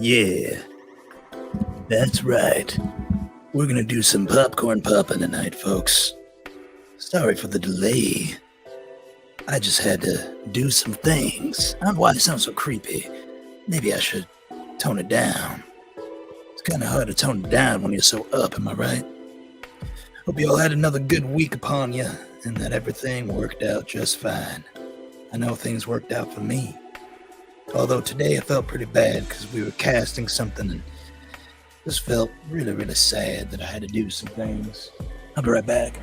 Yeah, that's right. We're gonna do some popcorn popping tonight, folks. Sorry for the delay. I just had to do some things. I don't know why it sounds so creepy. Maybe I should tone it down. It's kind of hard to tone it down when you're so up, am I right? Hope you all had another good week upon you, and that everything worked out just fine. I know things worked out for me. Although today I felt pretty bad because we were casting something and just felt really, really sad that I had to do some things. I'll be right back.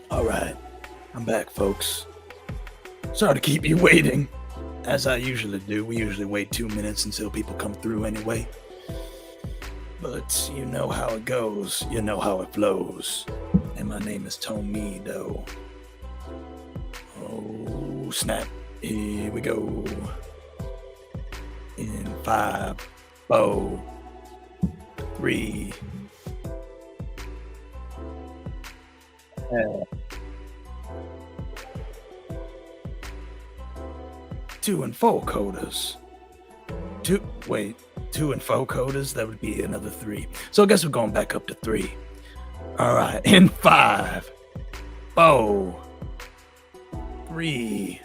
All right, I'm back, folks. Sorry to keep you waiting. As I usually do, we usually wait 2 minutes until people come through anyway. But you know how it goes, you know how it flows. And my name is Tomedo. Oh, snap. Here we go. In 5, 4, 3. 2 and 4 coders. 2 and 4 coders? That would be another 3. So I guess we're going back up to 3. All right, in 5, 4, 3,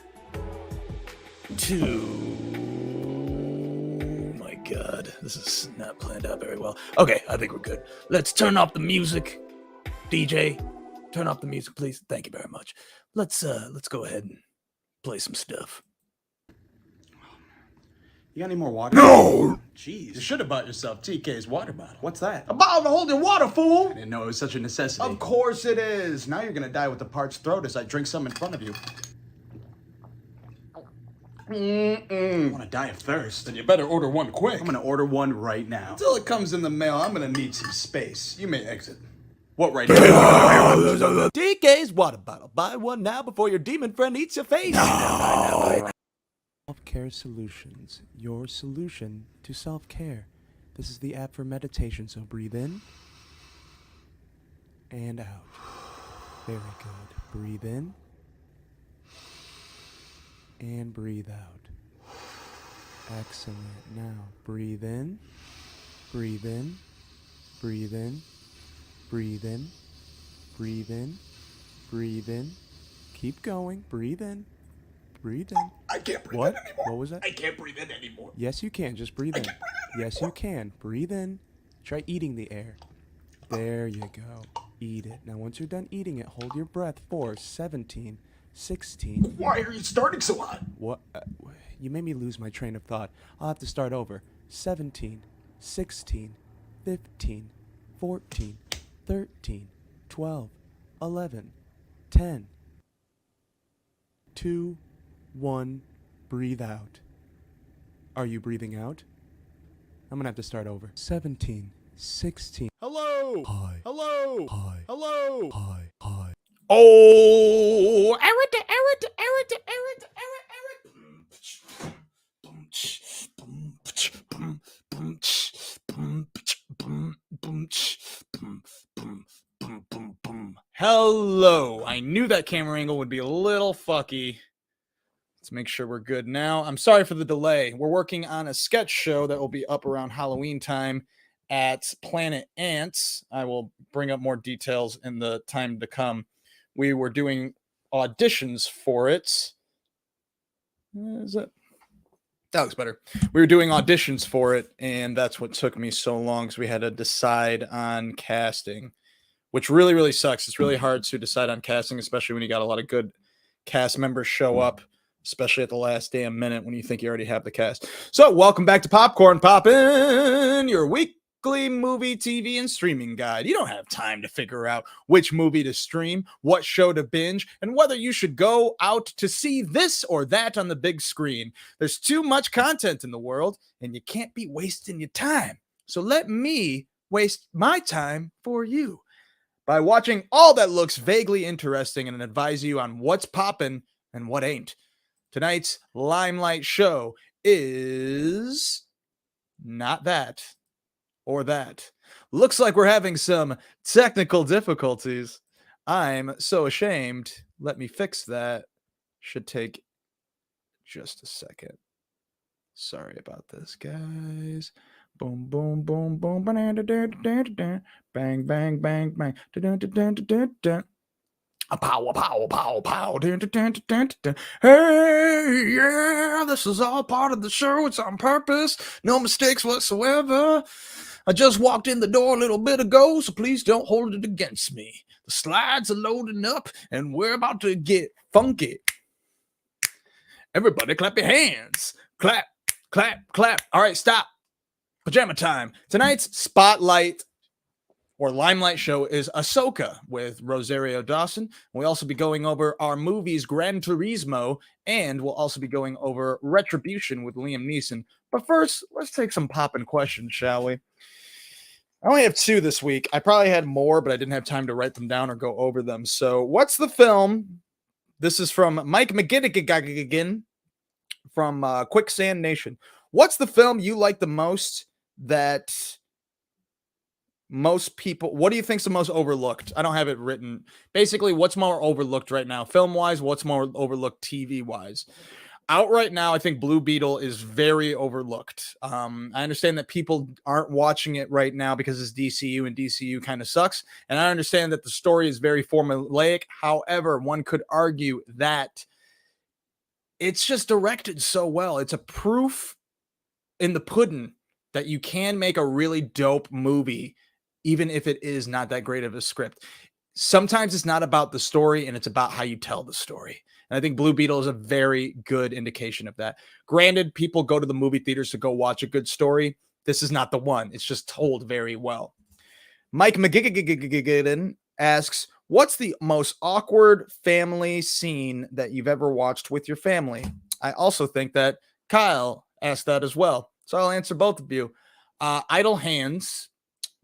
2. My God, this is not planned out very well. Okay, I think we're good. Let's turn off the music. DJ, turn off the music, please. Thank you very much. Let's go ahead and play some stuff. You got any more water? No! Jeez. You should have bought yourself TK's water bottle. What's that? A bottle to hold your water, fool! I didn't know it was such a necessity. Of course it is. Now you're gonna die with a parched throat as I drink some in front of you. I want to die of thirst. Then you better order one quick. I'm gonna order one right now. Until it comes in the mail, I'm gonna need some space. You may exit. What right now? TK's water bottle. Buy one now before your demon friend eats your face. Self-Care Solutions, your solution to self-care. This is the app for meditation, so breathe in and out. Very good. Breathe in and breathe out. Excellent. Now, breathe in, breathe in, breathe in, breathe in, breathe in, breathe in. Keep going. Breathe in. Breathe in. I can't breathe What? in anymore. What was that? I can't breathe in anymore. Yes, you can. Just breathe in. Yes, you can. Breathe in. Try eating the air. There you go. Eat it. Now, once you're done eating it, hold your breath for 17, 16. Why are you starting so hot? What? You made me lose my train of thought. I'll have to start over. 17, 16, 15, 14, 13, 12, 11, 10, 2, 1, breathe out. Are you breathing out? I'm gonna have to start over. 17, 16. Hello! Hi. Hello! Hi. Hello! Hi. Hi. Oh, Eric. Hello. I knew that camera angle would be a little fucky. Let's make sure we're good now. I'm sorry for the delay. We're working on a sketch show that will be up around Halloween time at Planet Ants. I will bring up more details in the time to come. We were doing auditions for it. Is it? That looks better. We were doing auditions for it, and that's what took me so long because we had to decide on casting, which really, really sucks. It's really hard to decide on casting, especially when you got a lot of good cast members show up, especially at the last damn minute when you think you already have the cast. So welcome back to Popcorn Poppin', your weekly movie, TV, and streaming guide. You don't have time to figure out which movie to stream, what show to binge, and whether you should go out to see this or that on the big screen. There's too much content in the world, and you can't be wasting your time. So let me waste my time for you. by watching all that looks vaguely interesting and advise you on what's poppin' and what ain't. Tonight's Limelight show is not that or that. Looks like we're having some technical difficulties. I'm so ashamed. Let me fix that. Should take just a second. Sorry about this, guys. Boom, boom, boom, boom. Bang, bang, bang, bang. A pow, a pow, a pow, pow. Hey, yeah, this is all part of the show. It's on purpose. No mistakes whatsoever. I just walked in the door a little bit ago, so please don't hold it against me. The slides are loading up, and we're about to get funky. Everybody clap your hands. Clap, clap, clap. All right, stop. Pajama time. Tonight's spotlight or limelight show is Ahsoka with Rosario Dawson. We'll also be going over our movies Gran Turismo, and we'll also be going over Retribution with Liam Neeson. But first, let's take some poppin' questions, shall we? I only have 2 this week. I probably had more, but I didn't have time to write them down or go over them. So what's the film? This is from Mike McGinnigan from Quicksand Nation. What's the film you like the most that most people, what do you think's the most overlooked? I don't have it written. Basically, what's more overlooked right now? Film-wise, what's more overlooked TV-wise? Out right now, I think Blue Beetle is very overlooked. I understand that people aren't watching it right now because it's DCU and DCU kind of sucks. And I understand that the story is very formulaic. However, one could argue that it's just directed so well. It's a proof in the pudding that you can make a really dope movie, even if it is not that great of a script. Sometimes it's not about the story, and it's about how you tell the story. And I think Blue Beetle is a very good indication of that. Granted, people go to the movie theaters to go watch a good story. This is not the one. It's just told very well. Mike McGigan asks, what's the most awkward family scene that you've ever watched with your family? I also think that Kyle asked that as well. So I'll answer both of you. Idle Hands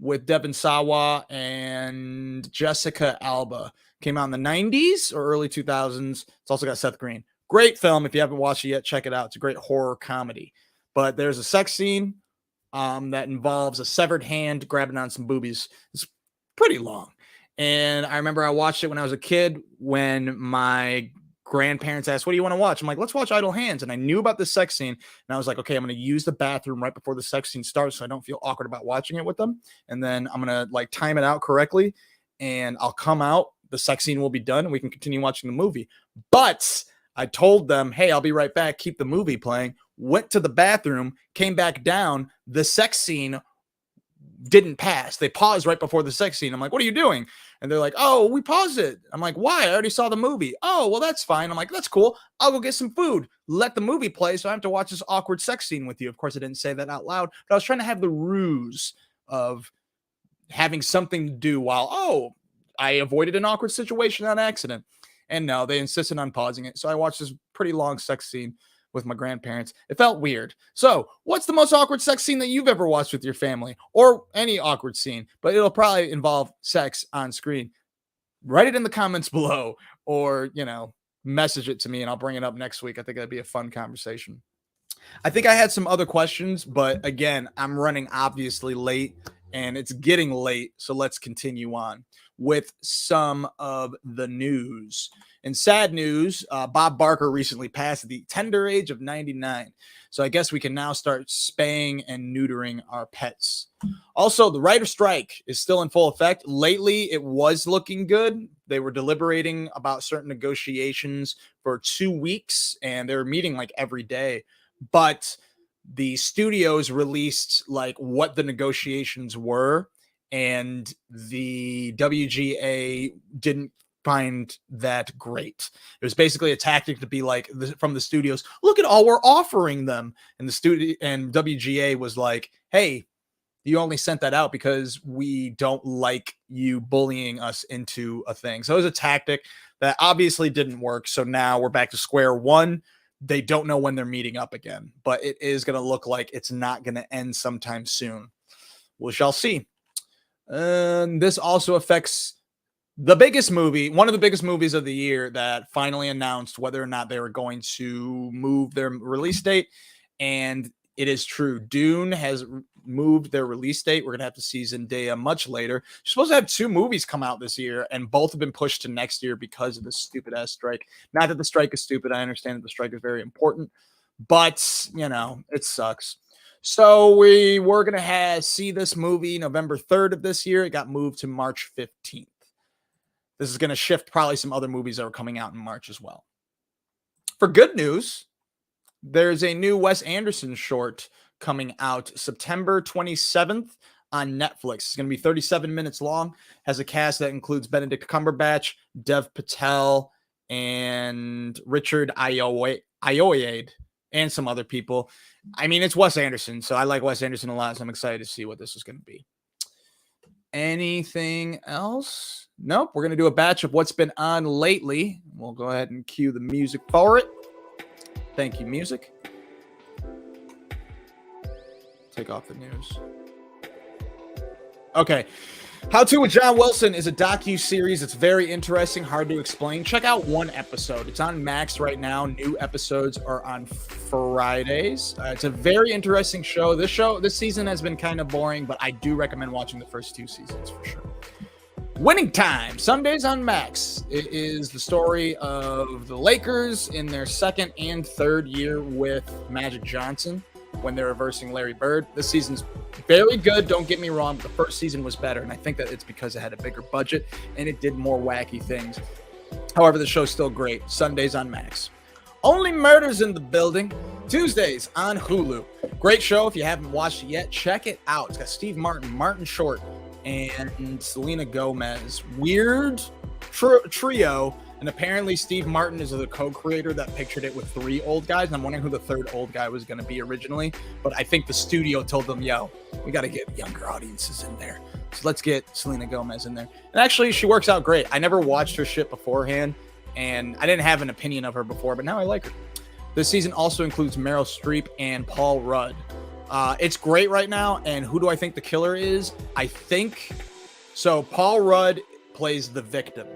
with Devin Sawa and Jessica Alba. Came out in the 90s or early 2000s. It's also got Seth Green. Great film. If you haven't watched it yet, check it out. It's a great horror comedy. But there's a sex scene that involves a severed hand grabbing on some boobies. It's pretty long. And I remember I watched it when I was a kid when my grandparents asked, what do you want to watch? I'm like, let's watch Idle Hands. And I knew about the sex scene. And I was like, okay, I'm going to use the bathroom right before the sex scene starts so I don't feel awkward about watching it with them. And then I'm going to like time it out correctly. And I'll come out. The sex scene will be done and we can continue watching the movie. But I told them, hey, I'll be right back. Keep the movie playing. Went to the bathroom, came back down. The sex scene didn't pass. They paused right before the sex scene. I'm like, what are you doing? And they're like, oh, we paused it. I'm like, why? I already saw the movie. Oh, well, that's fine. I'm like, that's cool. I'll go get some food. Let the movie play so I have to watch this awkward sex scene with you. Of course, I didn't say that out loud, but I was trying to have the ruse of having something to do while, I avoided an awkward situation on accident. And no, they insisted on pausing it. So I watched this pretty long sex scene with my grandparents. It felt weird. So what's the most awkward sex scene that you've ever watched with your family, or any awkward scene, but it'll probably involve sex on screen? Write it in the comments below, or, message it to me and I'll bring it up next week. I think that'd be a fun conversation. I think I had some other questions, but again, I'm running obviously late and it's getting late. So let's continue on with some of the news. In sad news, Bob Barker recently passed at the tender age of 99. So I guess we can now start spaying and neutering our pets. Also, the writer strike is still in full effect. Lately, it was looking good. They were deliberating about certain negotiations for 2 weeks, and they were meeting like every day. But the studios released like what the negotiations were, and the WGA didn't find that great. It was basically a tactic to be like from the studios, look at all we're offering them. And the studio and WGA was like, hey, you only sent that out because we don't like you bullying us into a thing. So it was a tactic that obviously didn't work. So now we're back to square one. They don't know when they're meeting up again, but it is going to look like it's not going to end sometime soon. We shall see. This also affects the biggest movie, one of the biggest movies of the year that finally announced whether or not they were going to move their release date. And it is true. Dune has moved their release date. We're going to have to see Zendaya much later. You're supposed to have 2 movies come out this year, and both have been pushed to next year because of this stupid ass strike. Not that the strike is stupid. I understand that the strike is very important, but you know, it sucks. So we were going to see this movie November 3rd of this year. It got moved to March 15th. This is going to shift probably some other movies that are coming out in March as well. For good news, there's a new Wes Anderson short coming out September 27th on Netflix. It's going to be 37 minutes long. Has a cast that includes Benedict Cumberbatch, Dev Patel, and Richard Ayoade, and some other people. I mean, it's Wes Anderson, so I like Wes Anderson a lot, so I'm excited to see what this is going to be. Anything else? Nope. We're going to do a batch of what's been on lately. We'll go ahead and cue the music for it. Thank you, music. Take off the news. Okay. How To with John Wilson is a docu-series. It's very interesting, hard to explain. Check out one episode. It's on Max right now. New episodes are on Fridays. It's a very interesting show. This season has been kind of boring, but I do recommend watching the first 2 seasons for sure. Winning Time, Sundays on Max. It is the story of the Lakers in their 2nd and 3rd year with Magic Johnson when they're reversing Larry Bird. This season's very good, don't get me wrong, but the first season was better, and I think that it's because it had a bigger budget and it did more wacky things. However, the show's still great. Sundays on Max. Only Murders in the Building, Tuesdays on Hulu. Great show. If you haven't watched it yet, check it out. It's got Steve Martin, Martin Short, and Selena Gomez. Weird trio. And apparently Steve Martin is the co-creator that pictured it with 3 old guys. And I'm wondering who the 3rd old guy was going to be originally. But I think the studio told them, yo, we got to get younger audiences in there. So let's get Selena Gomez in there. And actually, she works out great. I never watched her shit beforehand. And I didn't have an opinion of her before, but now I like her. This season also includes Meryl Streep and Paul Rudd. It's great right now. And who do I think the killer is? I think... So Paul Rudd plays the victim.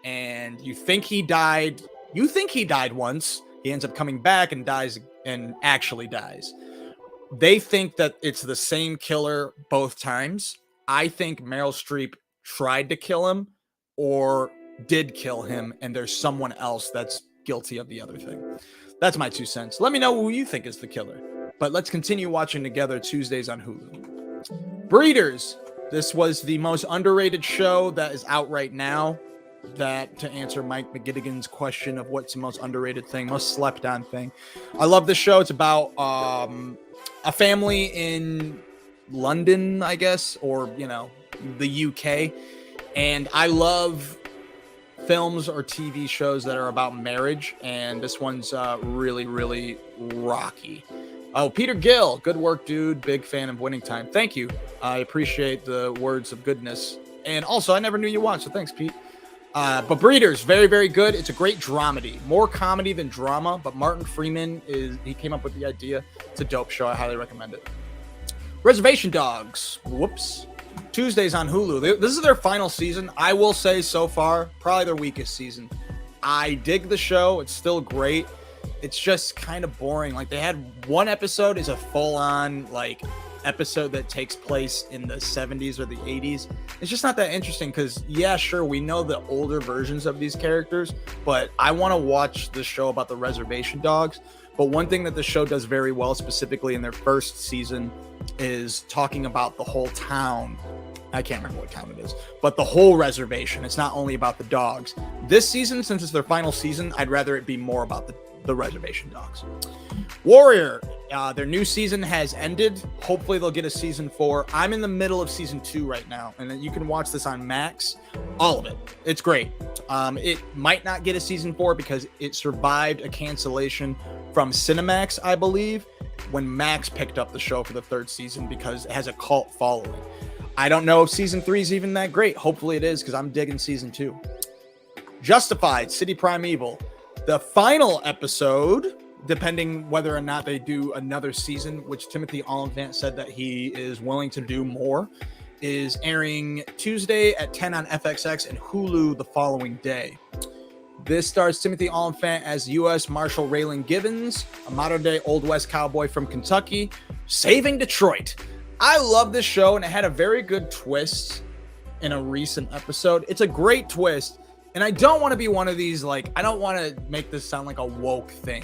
And you think he died once. He ends up coming back and dies and actually dies. They think that it's the same killer both times. I think Meryl Streep tried to kill him or did kill him, and there's someone else that's guilty of the other thing. That's my 2 cents. Let me know who you think is the killer. But let's continue watching together Tuesdays on Hulu. Breeders. This was the most underrated show that is out right now. That to answer Mike McGettigan's question of what's the most underrated thing, most slept on thing. I love this show. It's about a family in London, I guess, or, you know, the UK. And I love films or TV shows that are about marriage. And this one's really, really rocky. Oh, Peter Gill. Good work, dude. Big fan of Winning Time. Thank you. I appreciate the words of goodness. And also, I never knew you watched, so thanks, Pete. But Breeders, very, very good. It's a great dramedy. More comedy than drama, but Martin Freeman, he came up with the idea. It's a dope show. I highly recommend it. Reservation Dogs. Whoops. Tuesdays on Hulu. This is their final season. I will say so far, probably their weakest season. I dig the show. It's still great. It's just kind of boring. Like, they had one episode is a full-on, like, episode that takes place in the 70s or the 80s. It's just not that interesting because, yeah, sure, we know the older versions of these characters, but I want to watch the show about the reservation dogs. But one thing that the show does very well, specifically in their first season, is talking about the whole town. I can't remember what town it is, but the whole reservation. It's not only about the dogs. This season, since it's their final season, I'd rather it be more about the reservation dogs. Warrior, their new season has ended. Hopefully they'll get a season 4. I'm in the middle of season 2 right now, and then you can watch this on Max. All of it. It's great. It might not get a season 4 because it survived a cancellation from Cinemax, I believe, when Max picked up the show for the 3rd season because it has a cult following. I don't know if season 3 is even that great. Hopefully it is because I'm digging season 2. Justified, City Primeval. The final episode, depending whether or not they do another season, which Timothy Olyphant said that he is willing to do more, is airing Tuesday at 10 on FXX and Hulu the following day. This stars Timothy Olyphant as U.S. Marshal Raylan Givens, a modern-day Old West cowboy from Kentucky, saving Detroit. I love this show, and it had a very good twist in a recent episode. It's a great twist, and I don't want to be one of these, like, I don't want to make this sound like a woke thing,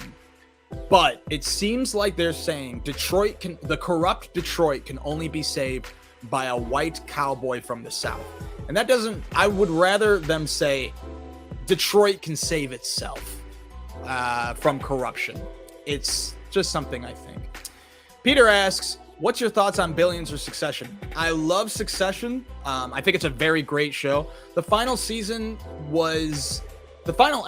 but it seems like they're saying the corrupt Detroit can only be saved by a white cowboy from the South. And that doesn't, I would rather them say Detroit can save itself from corruption. It's just something I think. Peter asks, what's your thoughts on Billions or Succession? I love Succession. I think it's a very great show. The final season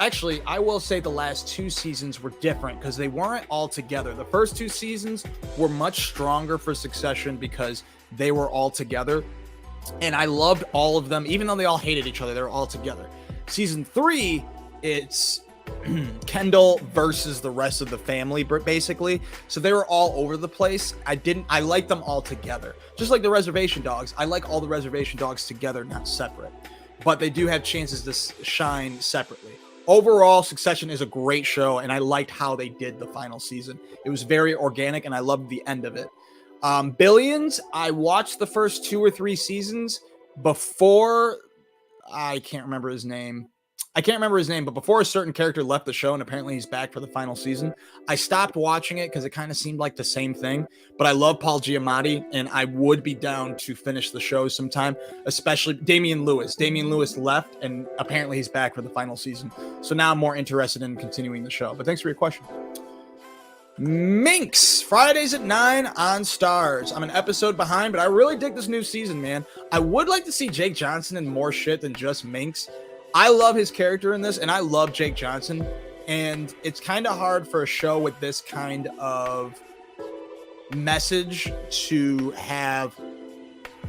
actually, I will say the last 2 seasons were different because they weren't all together. The first 2 seasons were much stronger for Succession because they were all together. And I loved all of them, even though they all hated each other, they were all together. Season 3, it's Kendall versus the rest of the family, basically. So they were all over the place. I like them all together. Just like the Reservation Dogs. I like all the Reservation Dogs together, not separate. But they do have chances to shine separately. Overall, Succession is a great show, and I liked how they did the final season. It was very organic, and I loved the end of it. Billions, I watched the first 2 or 3 seasons before, I can't remember his name, but before a certain character left the show, and apparently he's back for the final season, I stopped watching it because it kind of seemed like the same thing. But I love Paul Giamatti, and I would be down to finish the show sometime, especially Damian Lewis. Damian Lewis left, and apparently he's back for the final season. So now I'm more interested in continuing the show. But thanks for your question. Minx, Fridays at 9 on Stars. I'm an episode behind, but I really dig this new season, man. I would like to see Jake Johnson in more shit than just Minx. I love his character in this, and I love Jake Johnson. And it's kind of hard for a show with this kind of message to have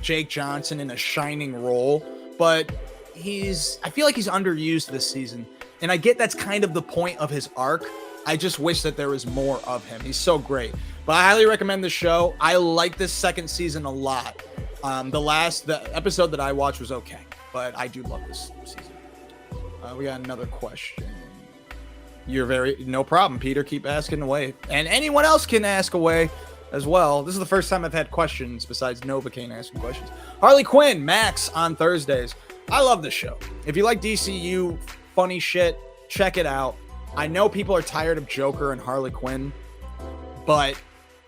Jake Johnson in a shining role. But I feel like he's underused this season. And I get that's kind of the point of his arc. I just wish that there was more of him. He's so great. But I highly recommend the show. I like this second season a lot. The episode that I watched was okay, but I do love this season. We got another question. No problem, Peter. Keep asking away. And anyone else can ask away as well. This is the first time I've had questions besides Novocaine asking questions. Harley Quinn, Max on Thursdays. I love this show. If you like DCU funny shit, check it out. I know people are tired of Joker and Harley Quinn, but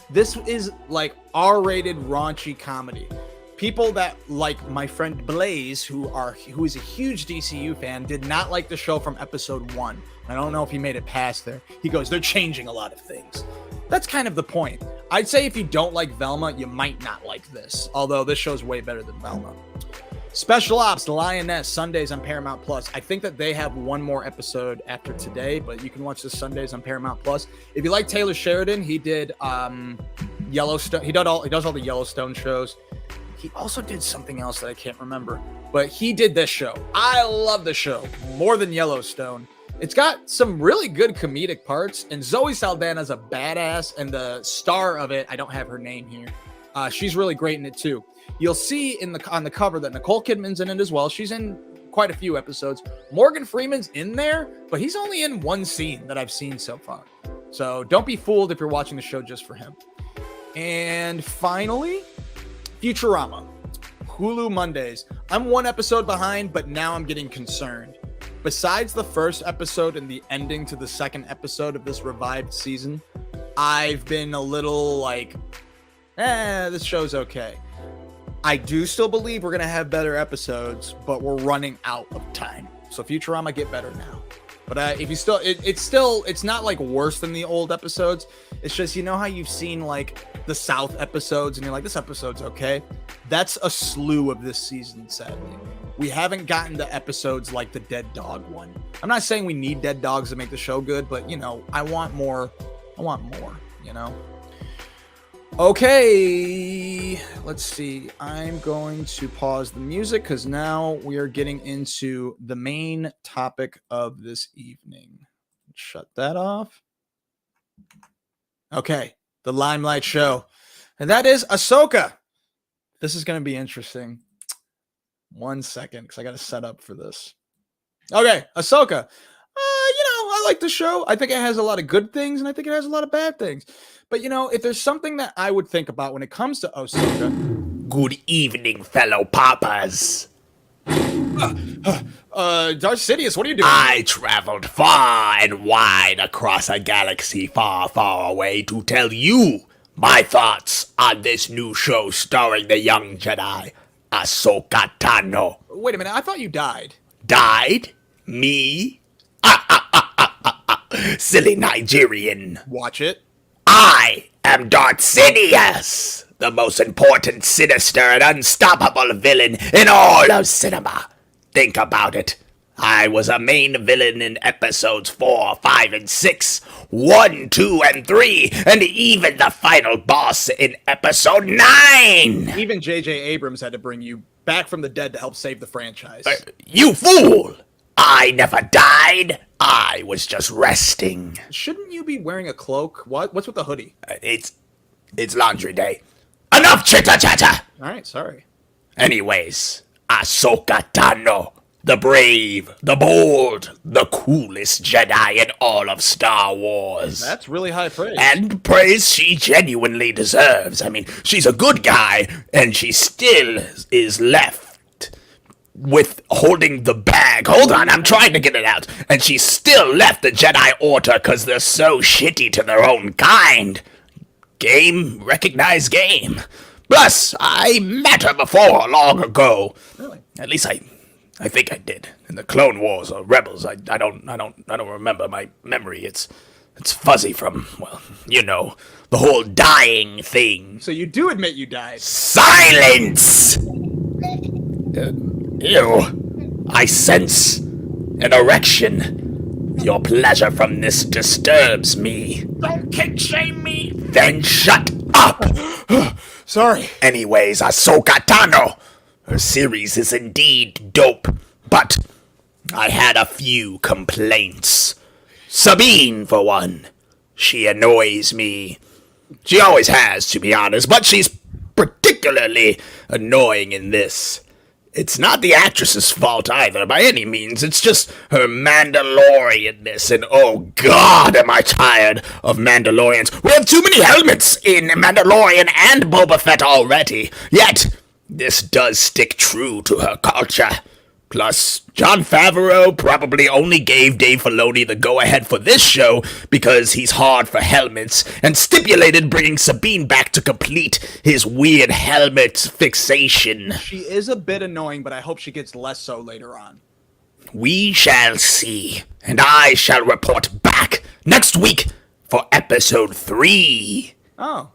this is like R-rated raunchy comedy. People that like my friend Blaze, who is a huge DCU fan, did not like the show from episode 1. I don't know if he made it past there. He goes, they're changing a lot of things. That's kind of the point. I'd say if you don't like Velma, you might not like this, although this show's way better than Velma. Special Ops, The Lioness, Sundays on Paramount Plus. I think that they have one more episode after today, but you can watch this Sundays on Paramount Plus. If you like Taylor Sheridan, he did Yellowstone. He does all the Yellowstone shows. He also did something else that I can't remember, but he did this show. I love the show more than Yellowstone. It's got some really good comedic parts, and Zoe Saldana's a badass, and the star of it, I don't have her name here. She's really great in it too. You'll see on the cover that Nicole Kidman's in it as well. She's in quite a few episodes. Morgan Freeman's in there, but he's only in one scene that I've seen so far. So don't be fooled if you're watching the show just for him. And finally, Futurama, Hulu Mondays. I'm one episode behind, but now I'm getting concerned. Besides the first episode and the ending to the second episode of this revived season, I've been a little like, this show's okay. I do still believe we're going to have better episodes, but we're running out of time. So Futurama, get better now. But if you still, it's not like worse than the old episodes. It's just, you know how you've seen like the South episodes and you're like, this episode's okay. That's a slew of this season, sadly. We haven't gotten to episodes like the Dead Dog one. I'm not saying we need dead dogs to make the show good, but you know, I want more, you know? Okay, let's see. I'm going to pause the music because now we are getting into the main topic of this evening. Shut that off. Okay, the Limelight show. And that is Ahsoka. This is going to be interesting. 1 second, because I got to set up for this. Okay, Ahsoka. I like the show. I think it has a lot of good things, and I think it has a lot of bad things. But, if there's something that I would think about when it comes to Ahsoka... Good evening, fellow papas. Darth Sidious, what are you doing? I traveled far and wide across a galaxy far, far away to tell you my thoughts on this new show starring the young Jedi, Ahsoka Tano. Wait a minute, I thought you died. Died? Me? Silly Nigerian. Watch it. I am Darth Sidious, the most important, sinister, and unstoppable villain in all of cinema. Think about it. I was a main villain in episodes 4, 5, and 6, 1, 2, and 3, and even the final boss in episode 9! Even J.J. Abrams had to bring you back from the dead to help save the franchise. You fool! I never died. I was just resting. Shouldn't you be wearing a cloak? What's with the hoodie? It's laundry day. Enough chitter-chatter! All right, sorry. Anyways, Ahsoka Tano, the brave, the bold, the coolest Jedi in all of Star Wars. That's really high praise. And praise she genuinely deserves. I mean, she's a good guy, and she still is left with holding the bag. Hold on, I'm trying to get it out. And she still left the Jedi Order because they're so shitty to their own kind. Game, recognized game. Plus, I met her before long ago. Really? At least I think I did. In the Clone Wars or Rebels. I don't remember. My memory, it's fuzzy from, well, the whole dying thing. So you do admit you died? Silence! Ew. I sense an erection. Your pleasure from this disturbs me. Don't kink shame me. Then shut up. Sorry. Anyways, Ahsoka Tano. Her series is indeed dope, but I had a few complaints. Sabine, for one. She annoys me. She always has, to be honest, but she's particularly annoying in this. It's not the actress's fault either, by any means. It's just her Mandalorianness, and oh god, am I tired of Mandalorians. We have too many helmets in Mandalorian and Boba Fett already. Yet, this does stick true to her culture. Plus, Jon Favreau probably only gave Dave Filoni the go-ahead for this show because he's hard for helmets and stipulated bringing Sabine back to complete his weird helmet fixation. She is a bit annoying, but I hope she gets less so later on. We shall see, and I shall report back next week for episode 3. Oh.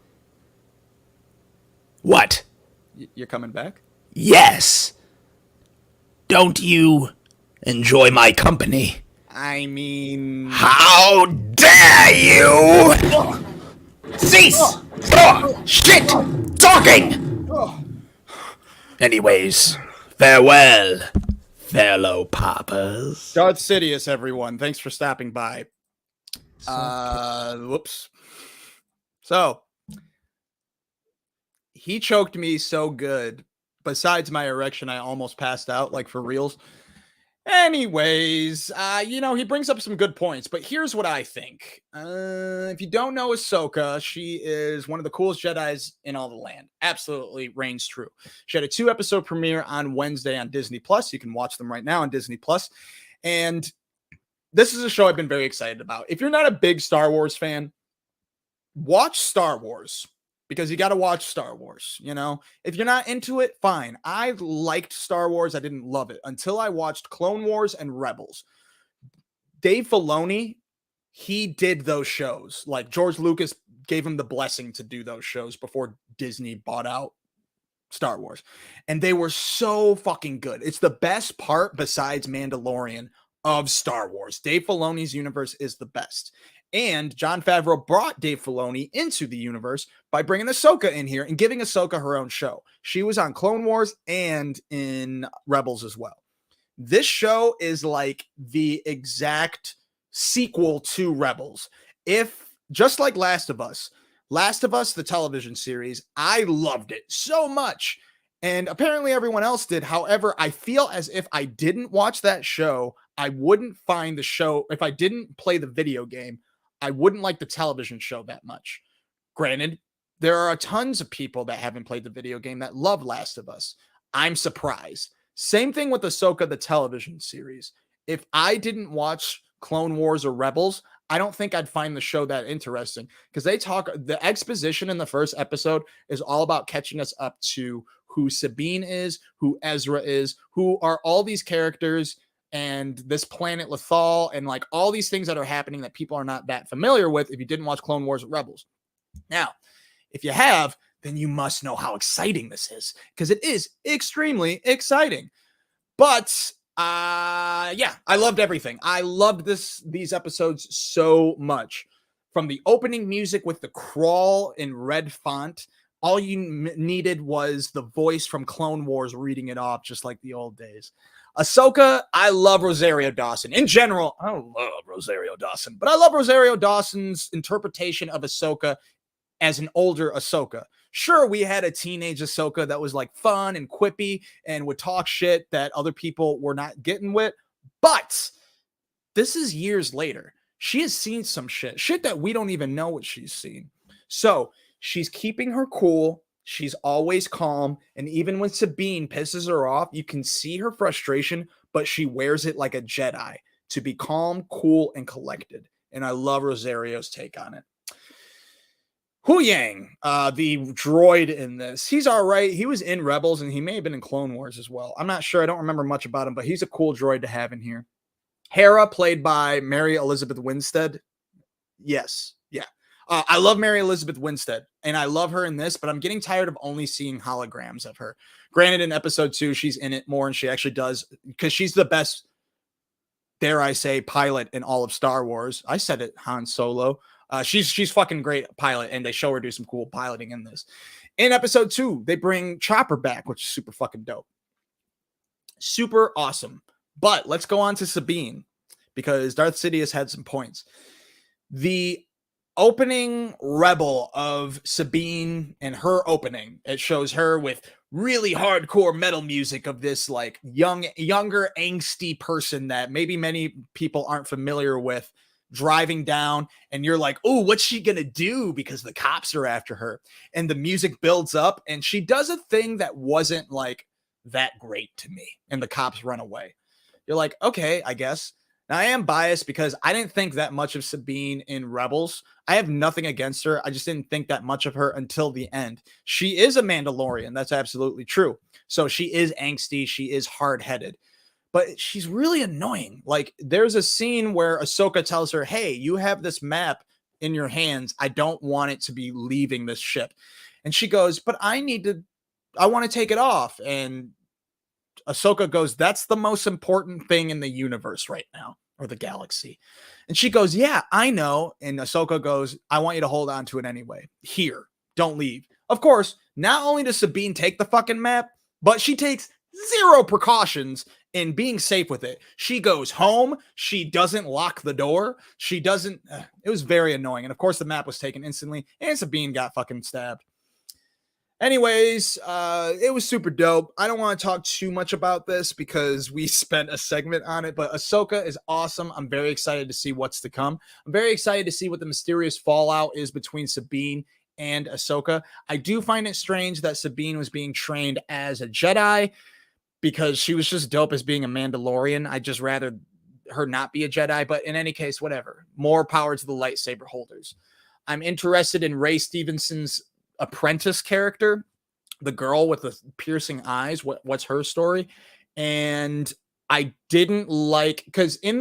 What? You're coming back? Yes. Don't you enjoy my company? I mean... How dare you! Cease! Shit! Talking! Anyways, farewell, fellow papas. Darth Sidious, everyone. Thanks for stopping by. Whoops. So, he choked me so good. Besides my erection, I almost passed out, like for reals. Anyways, he brings up some good points, but here's what I think. If you don't know Ahsoka, she is one of the coolest Jedis in all the land. Absolutely reigns true. She had a 2-episode premiere on Wednesday on Disney+. You can watch them right now on Disney+. And this is a show I've been very excited about. If you're not a big Star Wars fan, watch Star Wars. Because you got to watch Star Wars, If you're not into it, fine. I liked Star Wars. I didn't love it until I watched Clone Wars and Rebels. Dave Filoni, he did those shows. Like, George Lucas gave him the blessing to do those shows before Disney bought out Star Wars. And they were so fucking good. It's the best part, besides Mandalorian, of Star Wars. Dave Filoni's universe is the best. And Jon Favreau brought Dave Filoni into the universe by bringing Ahsoka in here and giving Ahsoka her own show. She was on Clone Wars and in Rebels as well. This show is like the exact sequel to Rebels. Just like Last of Us, the television series, I loved it so much. And apparently everyone else did. However, I feel as if I didn't watch that show, I wouldn't find the show. If I didn't play the video game, I wouldn't like the television show that much. Granted, there are tons of people that haven't played the video game that love Last of Us. I'm surprised. Same thing with Ahsoka, the television series. If I didn't watch Clone Wars or Rebels, I don't think I'd find the show that interesting because the exposition in the first episode is all about catching us up to who Sabine is, who Ezra is, who are all these characters and this planet Lethal and like all these things that are happening that people are not that familiar with if you didn't watch Clone Wars or Rebels. Now, if you have, then you must know how exciting this is because it is extremely exciting. But yeah, I loved everything. I loved these episodes so much. From the opening music with the crawl in red font, all you needed was the voice from Clone Wars reading it off, just like the old days. Ahsoka, I love Rosario Dawson. In general, I love Rosario Dawson, but I love Rosario Dawson's interpretation of Ahsoka as an older Ahsoka. Sure, we had a teenage Ahsoka that was like fun and quippy and would talk shit that other people were not getting with, but this is years later. She has seen some shit that we don't even know what she's seen. So she's keeping her cool. She's always calm. And even when Sabine pisses her off, you can see her frustration, but she wears it like a Jedi to be calm, cool, and collected. And I love Rosario's take on it. Huyang, the droid in this, he's all right. He was in Rebels and he may have been in Clone Wars as well. I'm not sure. I don't remember much about him, but he's a cool droid to have in here. Hera, played by Mary Elizabeth Winstead. Yes. Yeah. I love Mary Elizabeth Winstead and I love her in this, but I'm getting tired of only seeing holograms of her. Granted, in episode 2, she's in it more and she actually does because she's the best, dare I say, pilot in all of Star Wars. I said it, Han Solo. She's fucking great pilot, and they show her do some cool piloting in this. In episode 2, they bring Chopper back, which is super fucking dope. Super awesome. But let's go on to Sabine, because Darth Sidious had some points. The opening rebel of Sabine and her opening, it shows her with really hardcore metal music of this like younger, angsty person that maybe many people aren't familiar with, driving down, and you're like, oh, what's she gonna do? Because the cops are after her, and the music builds up, and she does a thing that wasn't like that great to me, and the cops run away. You're like, okay, I guess. Now I am biased because I didn't think that much of Sabine in Rebels. I have nothing against her. I just didn't think that much of her until the end. She is a Mandalorian. That's absolutely true. So she is angsty. She is hard-headed. But she's really annoying. Like, there's a scene where Ahsoka tells her, hey, you have this map in your hands. I don't want it to be leaving this ship. And she goes, but I want to take it off. And Ahsoka goes, that's the most important thing in the universe right now, or the galaxy. And she goes, yeah, I know. And Ahsoka goes, I want you to hold on to it anyway. Here, don't leave. Of course, not only does Sabine take the fucking map, but she takes zero precautions in being safe with it. She goes home. She doesn't lock the door. She doesn't. It was very annoying. And of course, the map was taken instantly, and Sabine got fucking stabbed. Anyways, it was super dope. I don't want to talk too much about this because we spent a segment on it, but Ahsoka is awesome. I'm very excited to see what's to come. I'm very excited to see what the mysterious fallout is between Sabine and Ahsoka. I do find it strange that Sabine was being trained as a Jedi, because she was just dope as being a Mandalorian. I'd just rather her not be a Jedi, but in any case, whatever. More power to the lightsaber holders. I'm interested in Ray Stevenson's apprentice character, the girl with the piercing eyes. What's her story? And I didn't like, because in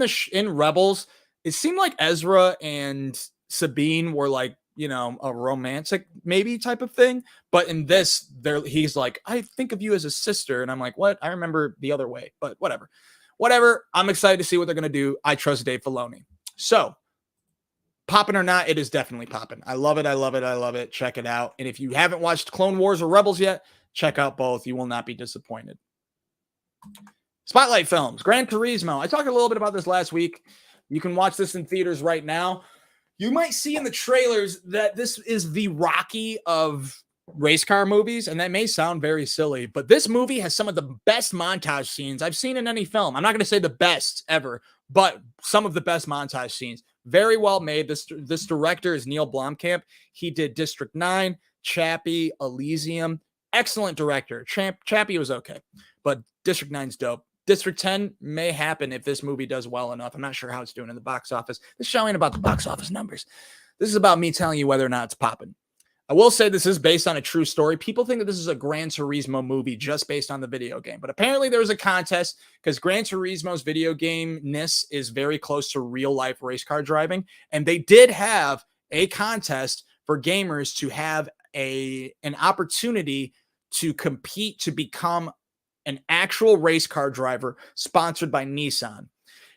Rebels, it seemed like Ezra and Sabine were like, you know, a romantic maybe type of thing. But in this, he's like, I think of you as a sister. And I'm like, what? I remember the other way, but whatever. I'm excited to see what they're going to do. I trust Dave Filoni. So Poppin or not, it is definitely Poppin. I love it. I love it. I love it. Check it out. And if you haven't watched Clone Wars or Rebels yet, check out both. You will not be disappointed. Spotlight Films, Gran Turismo. I talked a little bit about this last week. You can watch this in theaters right now. You might see in the trailers that this is the Rocky of race car movies, and that may sound very silly, but this movie has some of the best montage scenes I've seen in any film. I'm not going to say the best ever, but some of the best montage scenes. Very well made. This director is Neil Blomkamp. He did District 9, Chappie, Elysium. Excellent director. Chappie was okay, but District 9's dope. District 10 may happen if this movie does well enough. I'm not sure how it's doing in the box office. This show ain't about the box office numbers. This is about me telling you whether or not it's popping. I will say this is based on a true story. People think that this is a Gran Turismo movie just based on the video game, but apparently there was a contest because Gran Turismo's video game-ness is very close to real-life race car driving, and they did have a contest for gamers to have an opportunity to compete to become an actual race car driver sponsored by Nissan.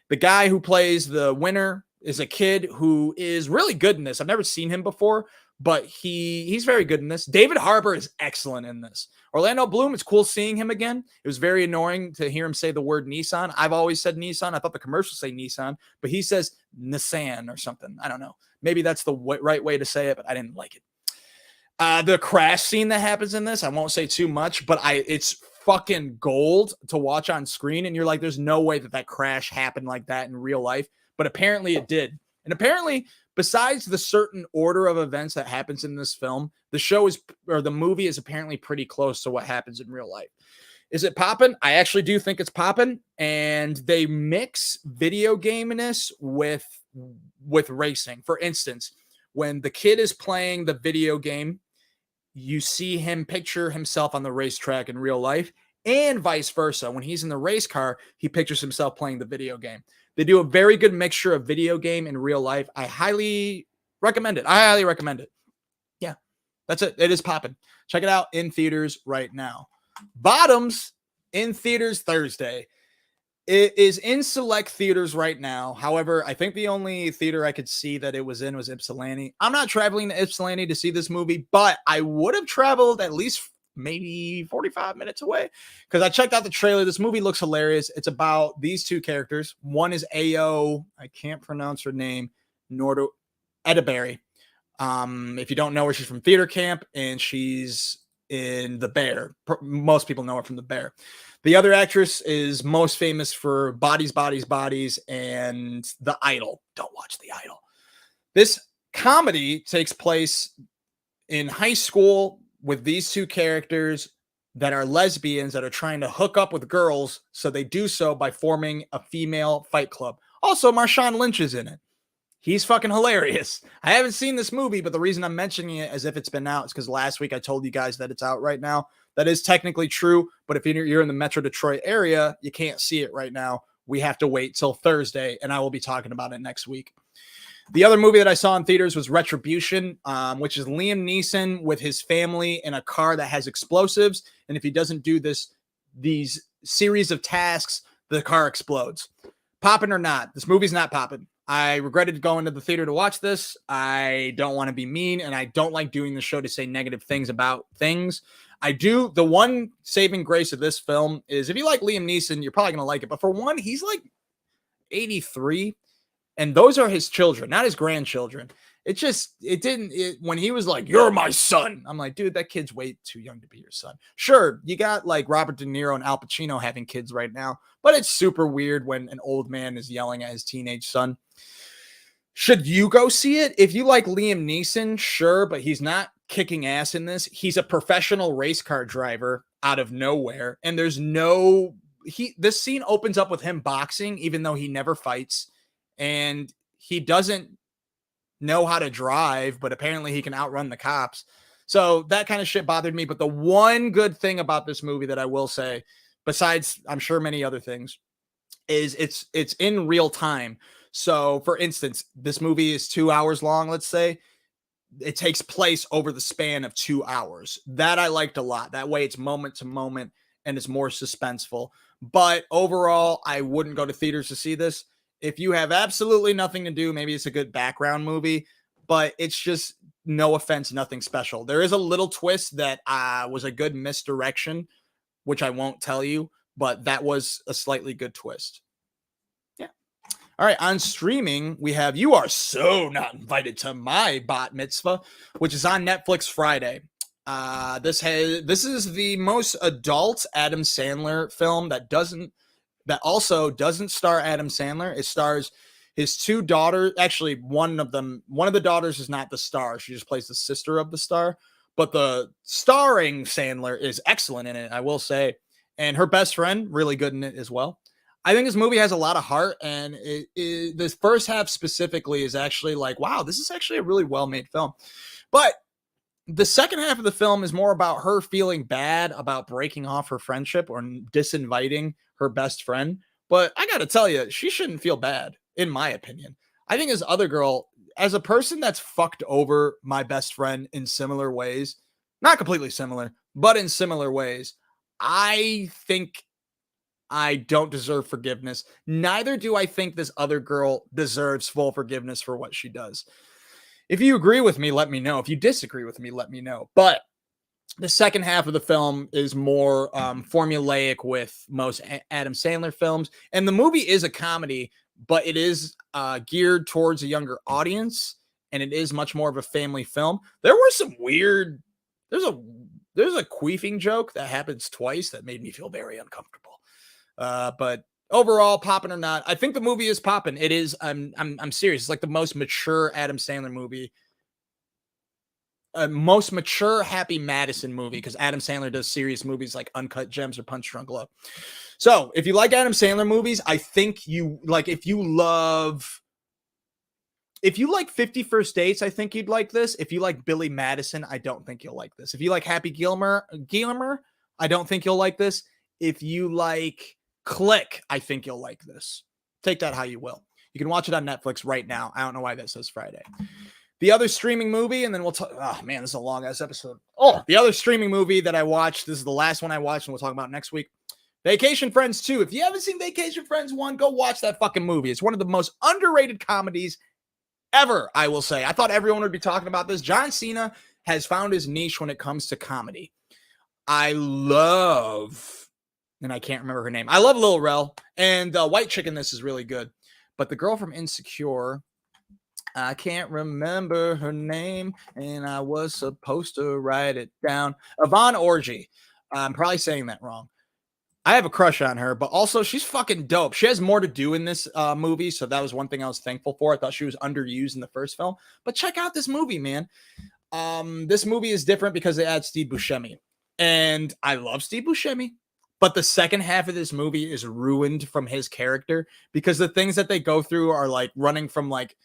The guy who plays the winner is a kid who is really good in this. I've never seen him before, but he's very good in this. David Harbour is excellent in this. Orlando Bloom, it's cool seeing him again. It was very annoying to hear him say the word Nissan. I've always said Nissan. I thought the commercials say Nissan, but he says Nissan or something. I don't know. Maybe that's the right way to say it, but I didn't like it. The crash scene that happens in this, I won't say too much, but it's fucking gold to watch on screen. And you're like, there's no way that crash happened like that in real life. But apparently it did. And apparently, besides the certain order of events that happens in this film, the movie is apparently pretty close to what happens in real life. Is it poppin'? I actually do think it's poppin', and they mix video gameness with racing. For instance, when the kid is playing the video game, you see him picture himself on the racetrack in real life, and vice versa. When he's in the race car, he pictures himself playing the video game. They do a very good mixture of video game and real life. I highly recommend it. Yeah, that's it. It is popping. Check it out in theaters right now. Bottoms in theaters Thursday. It is in select theaters right now. However, I think the only theater I could see that it was in was Ypsilanti. I'm not traveling to Ypsilanti to see this movie, but I would have traveled at least maybe 45 minutes away because I checked out the trailer. This movie looks hilarious. It's about these two characters. One is Ao, I can't pronounce her name, Edaberry. If you don't know her, she's from theater camp and she's in The Bear. Most people know her from The Bear. The other actress is most famous for Bodies, Bodies, Bodies and The Idol. Don't watch The Idol. This comedy takes place in high school with these two characters that are lesbians that are trying to hook up with girls. So they do so by forming a female fight club. Also, Marshawn Lynch is in it. He's fucking hilarious. I haven't seen this movie, but the reason I'm mentioning it as if it's been out is because last week I told you guys that it's out right now. That is technically true, but if you're in the Metro Detroit area, you can't see it right now. We have to wait till Thursday, and I will be talking about it next week. The other movie that I saw in theaters was Retribution, which is Liam Neeson with his family in a car that has explosives. And if he doesn't do these series of tasks, the car explodes. Poppin' or not, this movie's not poppin'. I regretted going to the theater to watch this. I don't want to be mean, and I don't like doing the show to say negative things about things. I do. The one saving grace of this film is if you like Liam Neeson, you're probably going to like it. But for one, he's like 83. And those are his children, not his grandchildren. When he was like, "You're my son," I'm like, dude, that kid's way too young to be your son. Sure, you got like Robert De Niro and Al Pacino having kids right now, but it's super weird when an old man is yelling at his teenage son. Should you go see it? If you like Liam Neeson, sure, but he's not kicking ass in this. He's a professional race car driver out of nowhere, and this scene opens up with him boxing, even though he never fights. And he doesn't know how to drive, but apparently he can outrun the cops. So that kind of shit bothered me. But the one good thing about this movie that I will say, besides I'm sure many other things, is it's in real time. So for instance, this movie is 2 hours long, let's say. It takes place over the span of 2 hours. That I liked a lot. That way it's moment to moment and it's more suspenseful. But overall, I wouldn't go to theaters to see this. If you have absolutely nothing to do, maybe it's a good background movie, but it's just, no offense, nothing special. There is a little twist that was a good misdirection, which I won't tell you, but that was a slightly good twist. Yeah. All right. On streaming, we have You Are So Not Invited to My Bat Mitzvah, which is on Netflix Friday. This is the most adult Adam Sandler film that also doesn't star Adam Sandler. It stars his two daughters. Actually, one of the daughters is not the star. She just plays the sister of the star. But the starring Sandler is excellent in it, I will say. And her best friend, really good in it as well. I think this movie has a lot of heart, and this first half specifically is actually like, wow, this is actually a really well-made film. But the second half of the film is more about her feeling bad about breaking off her friendship or disinviting her best friend. But I got to tell you, she shouldn't feel bad, in my opinion. I think this other girl, as a person that's fucked over my best friend in similar ways, not completely similar, but in similar ways, I think I don't deserve forgiveness. Neither do I think this other girl deserves full forgiveness for what she does. If you agree with me, let me know. If you disagree with me, let me know. But the second half of the film is more formulaic with most Adam Sandler films. And the movie is a comedy, but it is geared towards a younger audience. And it is much more of a family film. There were some weird... There's a queefing joke that happens twice that made me feel very uncomfortable. But overall, Poppin' or not, I think the movie is Poppin'. It is. I'm serious. It's like the most mature Adam Sandler movie, most mature Happy Madison movie, because Adam Sandler does serious movies like Uncut Gems or Punch Drunk Love. So if you like Adam Sandler movies, I think you like. If you like 50 First Dates, I think you'd like this. If you like Billy Madison, I don't think you'll like this. If you like Happy Gilmore, I don't think you'll like this. If you like Click, I think you'll like this. Take that how you will. You can watch it on Netflix right now. I don't know why that says Friday. The other streaming movie, and then we'll talk. Oh man, this is a long ass episode. Oh, the other streaming movie that I watched. This is the last one I watched, and we'll talk about next week. Vacation Friends 2. If you haven't seen Vacation Friends 1, go watch that fucking movie. It's one of the most underrated comedies ever, I will say. I thought everyone would be talking about this. John Cena has found his niche when it comes to comedy. I love, and I can't remember her name. I love Lil Rel, and the white chick in this is really good. But the girl from Insecure, I can't remember her name, and I was supposed to write it down. Yvonne Orji. I'm probably saying that wrong. I have a crush on her, but also she's fucking dope. She has more to do in this movie, so that was one thing I was thankful for. I thought she was underused in the first film. But check out this movie, man. This movie is different because they add Steve Buscemi. And I love Steve Buscemi. But the second half of this movie is ruined from his character because the things that they go through are like running from like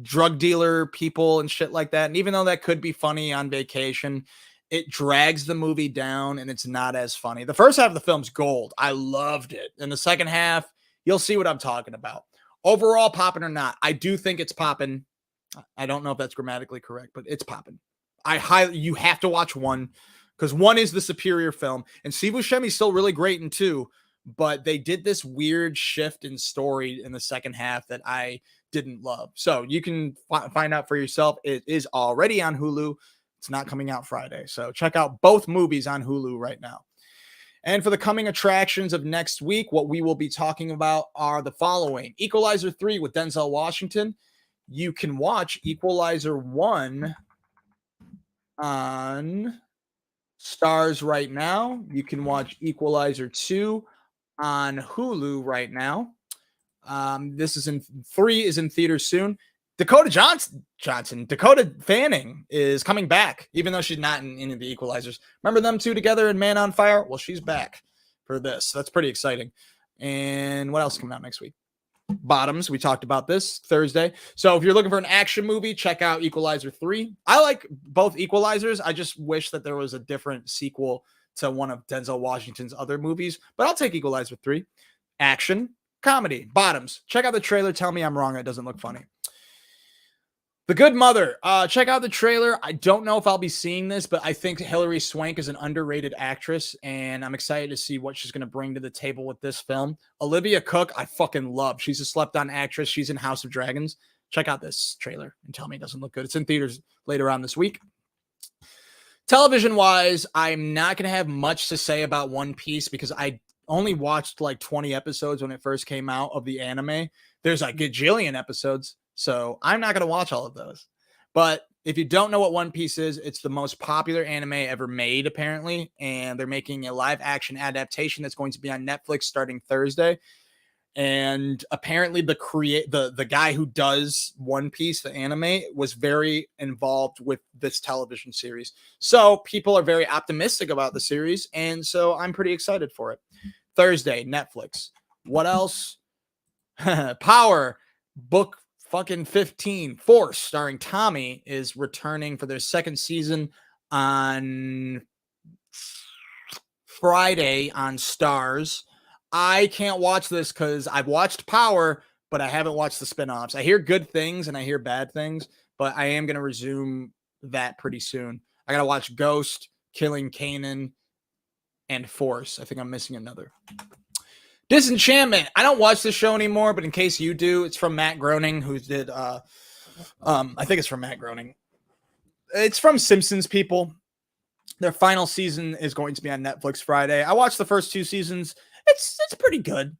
drug dealer people and shit like that. And even though that could be funny on vacation, it drags the movie down and it's not as funny. The first half of the film's gold. I loved it. And the second half, you'll see what I'm talking about. Overall, Poppin' or not, I do think it's Poppin'. I don't know if that's grammatically correct, but it's Poppin'. You have to watch 1 because 1 is the superior film. And Steve Buscemi's still really great in 2, but they did this weird shift in story in the second half that I didn't love. So you can find out for yourself. It is already on Hulu. It's not coming out Friday. So check out both movies on Hulu right now. And for the coming attractions of next week, what we will be talking about are the following. Equalizer 3 with Denzel Washington. You can watch Equalizer 1 on Stars right now. You can watch Equalizer 2 on Hulu right now. 3 is in theaters soon. Dakota Fanning is coming back, even though she's not in any of the Equalizers. Remember them two together in Man on Fire? Well, she's back for this. That's pretty exciting. And what else is coming out next week? Bottoms. We talked about this Thursday. So if you're looking for an action movie, check out Equalizer 3. I like both Equalizers. I just wish that there was a different sequel to one of Denzel Washington's other movies, but I'll take Equalizer 3. Action, comedy, Bottoms. Check out the trailer. Tell me I'm wrong. It doesn't look funny. The Good Mother. Check out the trailer. I don't know if I'll be seeing this, but I think Hilary Swank is an underrated actress, and I'm excited to see what she's going to bring to the table with this film. Olivia Cooke, I fucking love. She's a slept-on actress. She's in House of Dragons. Check out this trailer and tell me it doesn't look good. It's in theaters later on this week. Television-wise, I'm not going to have much to say about One Piece because I only watched like 20 episodes when it first came out of the anime. There's a gajillion episodes. So I'm not going to watch all of those. But If you don't know what One Piece is, it's the most popular anime ever made, apparently. And they're making a live action adaptation that's going to be on Netflix starting Thursday. And apparently the guy who does One Piece, the anime, was very involved with this television series. So people are very optimistic about the series. And so I'm pretty excited for it. Thursday, Netflix. What else? Power Book fucking 15 Force starring Tommy is returning for their second season on Friday on Stars. I can't watch this because I've watched Power, but I haven't watched the spinoffs. I hear good things and I hear bad things, but I am going to resume that pretty soon. I got to watch Ghost, Killing Kanan, and Force. I think I'm missing another. Disenchantment. I don't watch this show anymore, but in case you do, it's from Matt Groening, who did I think it's from Matt Groening. It's from Simpsons people. Their final season is going to be on Netflix Friday. I watched the first 2 seasons. It's pretty good.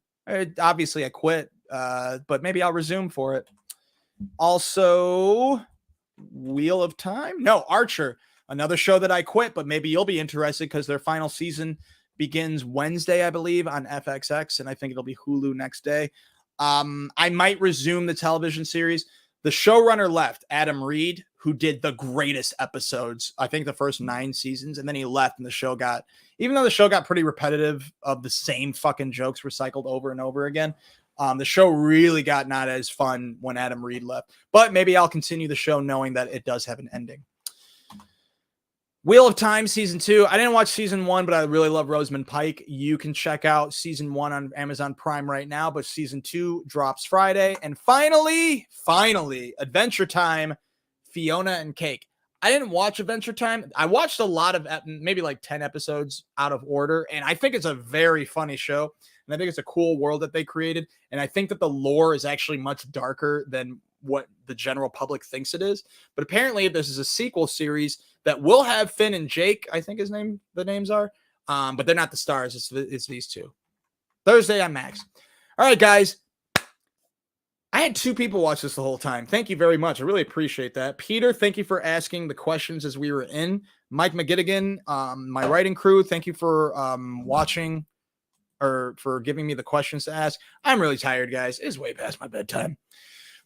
Obviously I quit, but maybe I'll resume for it. Also, Wheel of Time. No, Archer, another show that I quit, but maybe you'll be interested because their final season begins Wednesday, I believe, on FXX, and I think it'll be Hulu next day. I might resume the television series. The showrunner left, Adam Reed, who did the greatest episodes, I think the first 9 seasons, and then he left, and the show got, even though the show got pretty repetitive of the same fucking jokes recycled over and over again, the show really got not as fun when Adam Reed left. But maybe I'll continue the show knowing that it does have an ending. Wheel of Time Season 2. I didn't watch Season 1, but I really love Rosamund Pike. You can check out Season 1 on Amazon Prime right now, but Season 2 drops Friday. And finally, Adventure Time, Fiona and Cake. I didn't watch Adventure Time. I watched a lot of, maybe like 10 episodes out of order, and I think it's a very funny show. And I think it's a cool world that they created. And I think that the lore is actually much darker than what the general public thinks it is. But apparently this is a sequel series that will have Finn and Jake, I think the names are. But they're not the stars. It's these two. Thursday on Max. All right, guys. I had 2 people watch this the whole time. Thank you very much. I really appreciate that. Peter, thank you for asking the questions as we were in. Mike McGittigan, my writing crew, thank you for watching or for giving me the questions to ask. I'm really tired, guys. It's way past my bedtime.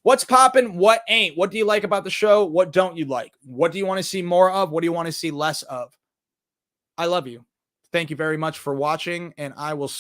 What's poppin'? What ain't? What do you like about the show? What don't you like? What do you want to see more of? What do you want to see less of? I love you. Thank you very much for watching, and I will see